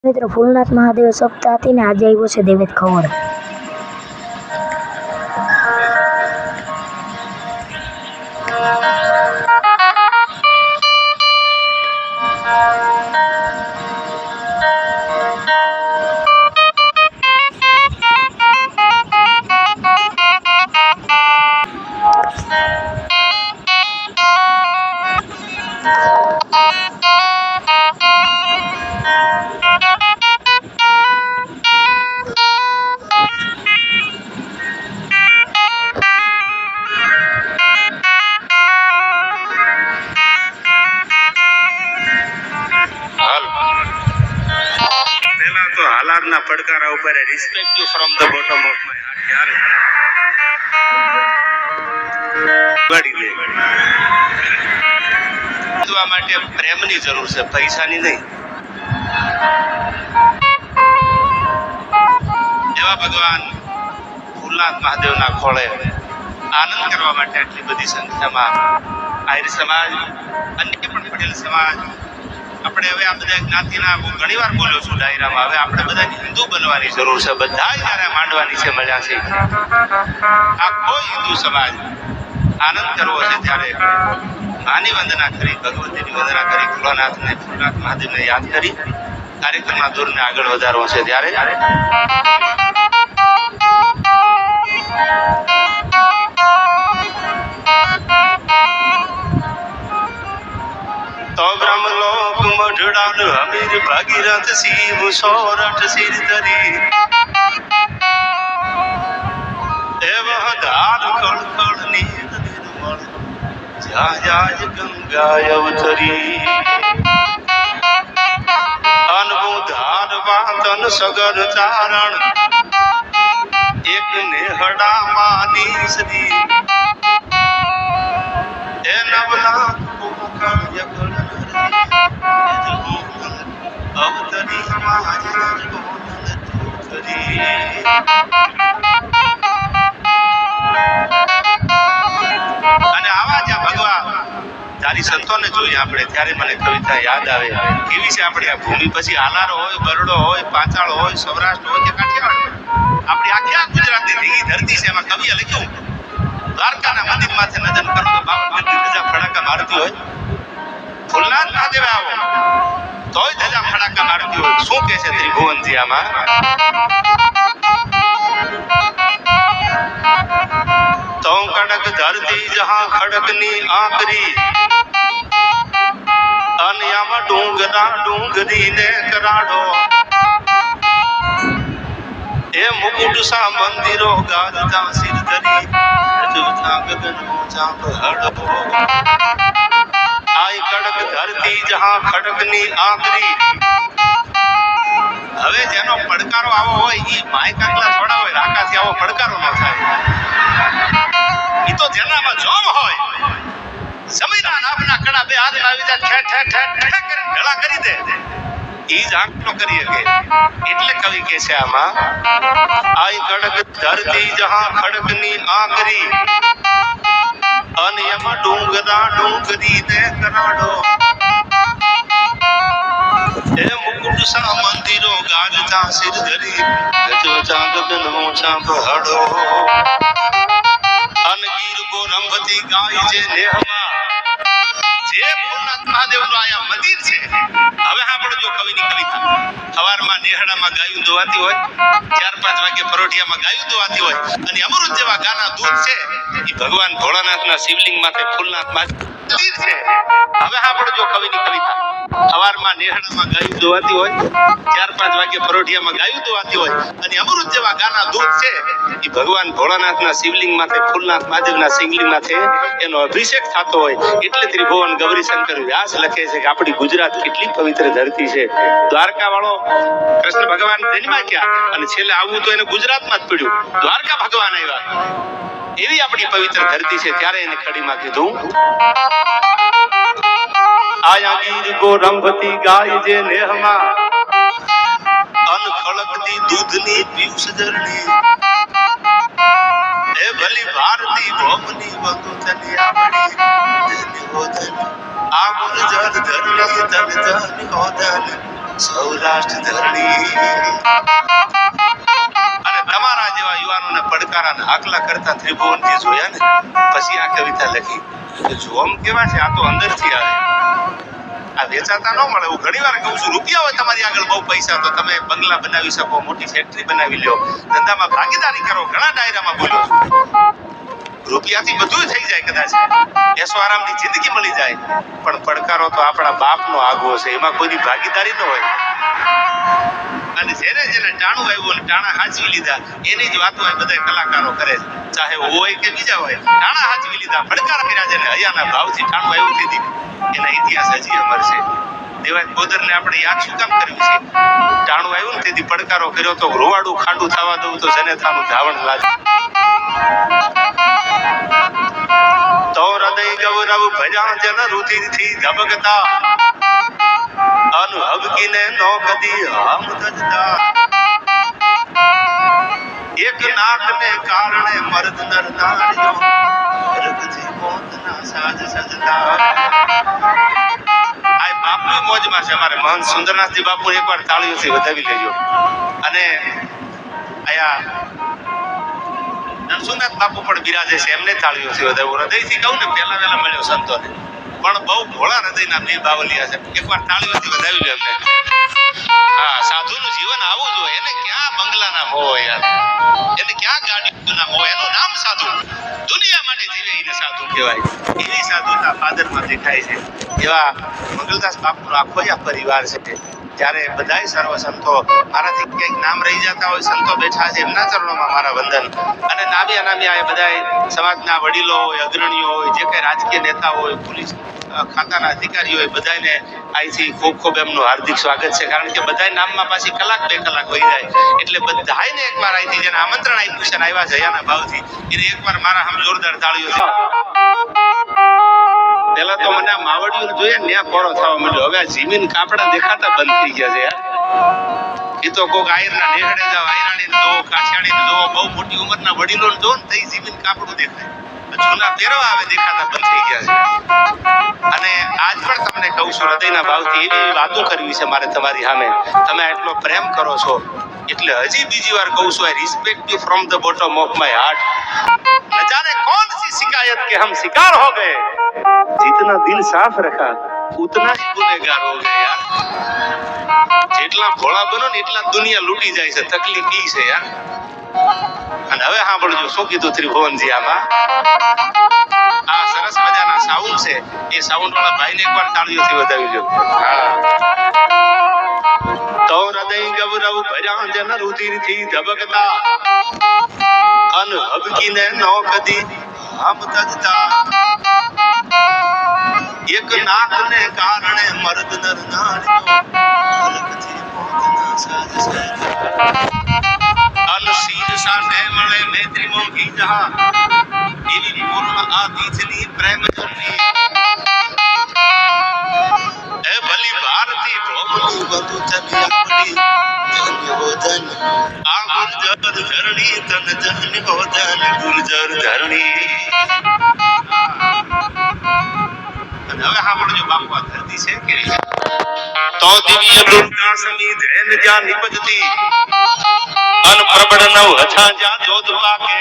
મિત્રો ફૂલનાથ મહાદેવ સપ્તાહ હતી ને આજે આવ્યો છે દેવેદ ખવડ. હાલારના પડકારા ઉપર respect you from the bottom of my heart. યાર બડી લે આ માટે પ્રેમની જરૂર છે, પૈસાની નહીં. એવા ભગવાન ફૂલનાથ મહાદેવના ખોળે આનંદ કરવા માટે આટલી બધી સંખ્યામાં આહિર સમાજ, અન્ય પણ પટેલ સમાજ, આપણે હવે આ બધા જ્ઞાતિના ઘણી વાર બોલ્યો છું ડાયરામાં, હવે આપણે બધાની હિન્દુ બનવાની જરૂર છે. બધા જ્યારે માંડવાની છે મળ્યા છે આ કોઈ હિન્દુ સમાજ આનંદ કરવો છે ત્યારે આની વંદના કરી, ભગવતીની વંદના કરી, ભોળાનાથને ફૂલનાથ મહાદેવને યાદ કરી કાર્યક્રમના દોરને આગળ વધારવો છે. ત્યારે તો બ્રહ્મલોક મઢડાન હમીર ભાગીરથ શિવ સોરઠ સિર ધરી એવ ધાર ખળખળ નીર નિર્મળ જ્યાં જાજ ગંગા અવતરી અનબુધાર વાતન સગર ચારણ એક નેહડા માની શ્રી એ નવલા અવતરી અને આવા જ્યાં ભગવાન તારી સંતોને જોઈએ આપણે ત્યારે મને કવિતા યાદ આવે. કેવી છે આપણી આ ભૂમિ? પછી આલારો હોય, બરડો હોય, પાંચાળ હોય, સૌરાષ્ટ્ર હોય કે કાઠિયાવાડ, આપણી આખી ગુજરાતની ધીંગી ધરતી છે. એમાં કવિએ લખ્યું દ્વારકાના મંદિર માથે નજર કરો તો 52 ધજા ફડાકા મારતી હોય. ફૂલનાથ મહાદેવ આવો તોય ધજા ફડાકા મારતી હોય. શું કે છે ત્રિભુવનજી આમાં? તો કડક ધરતી જહાં ખડકની આકરી અનિયામાં ડુંગરા ડુંગરી ને કરાડો એ મુકુટ સા મંદિરો ગાજતા સિર ધરી રજવતા ગગનનો ચાંપ હડપો. આઈ કડક ધરતી જહાં ખડકની આકરી. હવે જેનો પડકારો આવો હોય એ માય કાકલા થોડા હોય, રાકાથી આવો પડકારો ન થાય. એ તો જેનામાં જોમ હોય સમીરા નામના કડા બે હાથ આવી જાય ઠે ઠે ઠે ઠે કરી ઢળા કરી દે, એ જ આંકડો કરી શકે. એટલે કવિ કે છે આમાં આઈ કડક ધરતી જહાં ખડકની આકરી અનિયમ ડુંગરા ડુંગરી ને કરાડો એ મુકુટ સા મંદિરો ગાજતા સિર ધરી રજવતા ગગનનો ચાંપ હડો. અનગીર ગોરંભતી ગાય જે નેહમાં જે ફૂલનાથ મહાદેવનું આયા મંદિર છે. હવે સાંભળજો કવિની કવિતા. સવારમાં નેહડામાં ગાયું દોવાતી હોય, 4-5 વાગે પરોઠિયામાં ગાયું દોવાતી હોય અને અમૃત જેવા ગાના દૂધ છે એ ભગવાન ભોળાનાથના શિવલિંગ માથે ફૂલનાથ મંદિર છે. હવે સાંભળજો કવિની કવિતા. સવારમાં નેહડામાં ગાયું દોવાતી હોય, 4-5 વાગે પરોઠિયામાં ગાયું દોવાતી હોય અને અમૃત જેવા ગાના દૂધ છે એ ભગવાન ભોળાનાથના શિવલિંગ માથે ફૂલનાથ મહાદેવના શિવલિંગ માથે એનો અભિષેક થતો હોય. એટલે ત્રિભુવન ગૌરીશંકર વ્યાસ લખે છે કે આપણી ગુજરાત કેટલી પવિત્ર ધરતી છે. દ્વારકા વાળો કૃષ્ણ ભગવાન જન્મ્યા ક્યાં અને છેલ્લે આવવું તો એને ગુજરાતમાં જ પડ્યું. દ્વારકા ભગવાન આવ્યા. એવી આપણી પવિત્ર ધરતી છે. ત્યારે એને ખડીમાં કીધું આયા ગીર ગોરંભતી ગાય જે નેહમાં અન ખળકતી દૂધની પીયુષ ઝરણી એ ભલી ભારતી ભોમની બંધુ થની આપણી ધની હો ધની આ મુર જર ધરણી ધન ધની હો ધની સૌરાષ્ટ્ર ધરણી અને તમારા જેવા યુવાનોને પડકારાને આકલા કરતા ત્રિભુવનથી જોયા ને પછી આ કવિતા લખી કે જોમ કેવા છે, આ તો અંદરથી આવે, આ વેચાતા ન મળે. હું ઘણી વાર કહું છું, રૂપિયા હોય તમારી આગળ બહુ પૈસા તો તમે બંગલા બનાવી શકો, મોટી ફેક્ટરી બનાવી લો, ધંધામાં ભાગીદારી કરો, ઘણા ડાયરામાં બોલો છું. રૂપિયાથી બધું થઈ જાય, કદાચ એસો આરામની જિંદગી મળી જાય, પણ પડકારો તો આપણા બાપનો આગવો છે, એમાં કોઈની ભાગીદારી ન હોય. અને જેને જેને ટાણું આવ્યું અને ટાણા હાચવી લીધા એની જ વાતો આ બધા કલાકારો કરે છે, ચાહે હોય કે બીજા હોય. ટાણા હાચવી લીધા, પડકાર કર્યા, જેને હૈયાના ભાવથી ટાણું આવ્યું તેથી એના ઇતિહાસ હજી અમર છે. દેવાય કોદરને આપણે યાદ શું કામ કર્યું છે? ટાણું આવ્યું ને તેથી પડકારો કર્યો તો રોવાડું ખાંડું થવા દઉં તો જનેતાનું ધાવણ લાજ. તો હૃદય ગૌરવ ભર્યા જન રુધિરથી ધબકતા, અનુભવકીને નો કદી આમ ધજતા. એક નાકને કારણે મર્દ નર નારીઓ મરદથી મોતના સાજ સજતા. આ બાપની મોજમાં છે. અમારે મહંત સુંદરનાથજી બાપુ એકવાર તાળીઓથી વધાવી લેજો. અને આયા નરસુનાથ બાપુ પણ બિરાજે છે, એમને તાળીઓથી વધાવું. હૃદયથી કહું ને, પહેલા વહેલા મળ્યો સંતોને, પણ બહુ ભોળા હૃદયના બે બાવલિયા છે. એકવાર તાળીઓથી વધાવી લો એમને. હા, સાધુનું જીવન આવું જ હોય. એને ક્યાં બંગલાના મોહ હોય યાર, એને ક્યાં ગાડીઓના મોહ. એનું નામ સાધુ, દુનિયા માટે જીવે એને સાધુ કહેવાય. એવી સાધુતા ફાધરમાં દેખાય છે. એવા મંગલદાસ બાપુનો આખો આ પરિવાર છે. ત્યારે બધાય સર્વ સંતો, મારાથી ક્યાંક નામ રહી જતા હોય, સંતો બેઠા છે, એમના ચરણોમાં મારા વંદન. અને નામી અનામી આ બધાય સમાજના વડીલો હોય, અગ્રણીઓ હોય, જે કઈ રાજકીય નેતા હોય, પોલીસ ખાતાના અધિકારીઓ હોય, બધાને અહીંથી ખૂબ ખૂબ એમનું હાર્દિક સ્વાગત છે. કારણ કે બધાય નામમાં પાછી કલાક બે કલાક વહી જાય, એટલે બધાયને એકવાર અહીંથી જેને આમંત્રણ આપ્યું છે ને આવ્યા છે હૈયાના ભાવથી, એને એકવાર મારા હમ જોરદાર તાળીઓ. પેલા તો મને આ માવડીઓ જોઈએ ને ત્યાં કોરો થવા માંડ્યો. હવે આ જીમીન કાપડા દેખાતા બંધ થઈ ગયા છે યાર. એ તો કોક આયરના નેહડે જાવ, આયરાણીને જોવો, કાઠિયાણીને જોવો, બહુ મોટી ઉંમરના વડીલોને જોવો ને તઈ જીમીન કાપડું દેખાય. જૂના પહેરવા આવે દેખાતા બંધ થઈ ગયા છે. અને આજ પણ તમને કહું છું, હૃદયના ભાવથી એવી વાતો કરવી છે મારે તમારી સામે. તમે એટલો પ્રેમ કરો છો એટલે હજી બીજી વાર કહું છું, આઈ respect you from the bottom of my heart. न जाने कौन सी शिकायत के हम शिकार हो गए, जितना दिल साफ रखा उतना ही गुनहगार हो गए यार. જેટલા ભોળા બનો ને એટલા દુનિયા લૂટી જાય છે. તકલીફ ઈ છે યાર. અને હવે સાંભળજો શું કીધું ત્રિભુવનજી આમાં. આ સરસ મજાના સાઉન્ડ છે, એ સાઉન્ડ વાળા ભાઈને એકવાર તાળીઓથી વધાવી લો. હા. તો હૃદય ગૌરવ ભર્યા જન રુધિરથી ધબકતા, અનહબકીને નો કદી આમ તજતા. એક નાકને કારણે મર્દ નર નારીઓ મરદથી મોતના સાજ સજતા. અન શીર સાથે મળે મૈત્રી મોગી જહા, એવી પૂર્ણ આદિજની પ્રેમ જર્ની. એ ભલી ભારતી ભોગની બંધુ ચલી આપણી ધન્યવદન. આ ગુર્જર ધરણી તન ધન્યવદન ગુર્જર ધરણી. અને હવે સાંભળજો બાપુ, આ ધરતી છે કેવી છે. તો દિવ્ય દુર્ગા સમી ધૈન જા નિપજતી, અન પ્રબળ નવ હછા જા જોધ પાકે.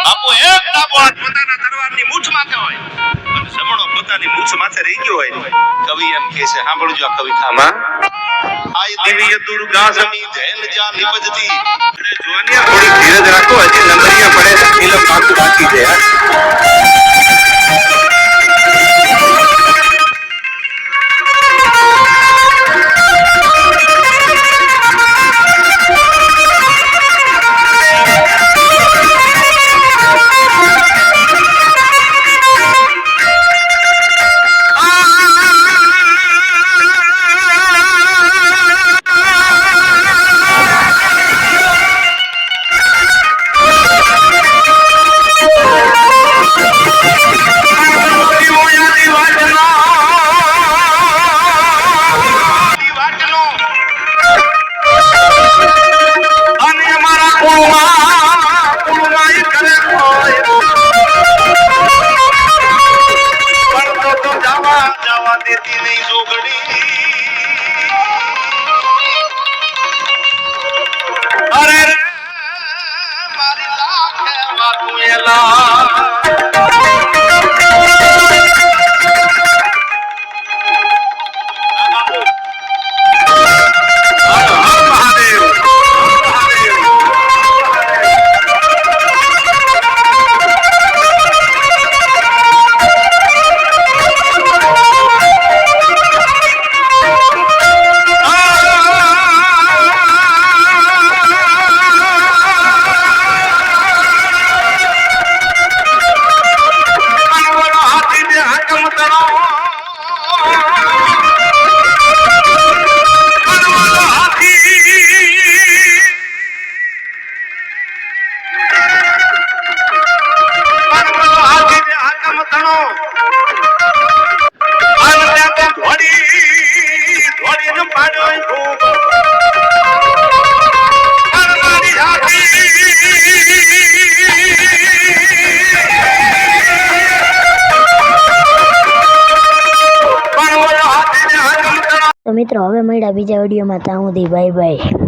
બાપુ એક ડાબો હાથ પોતાના તરવારની મૂઠ માથે હોય અને જમણો પોતાની મૂઠ માથે રહી ગયો હોય. કવિ એમ કહે છે, સાંભળજો આ કવિતામાં. આય દિવ્ય દુર્ગા સમી ધૈન જા નિપજતી. જોવાની થોડી ધીરજ રાખો, હજી નંબરિયા પડે, ફિલ્મ બાકી બાકી છે યાર. તો મિત્રો હવે મળ્યા બીજા વિડીયોમાં. ત્યાં સુધી બાય બાય.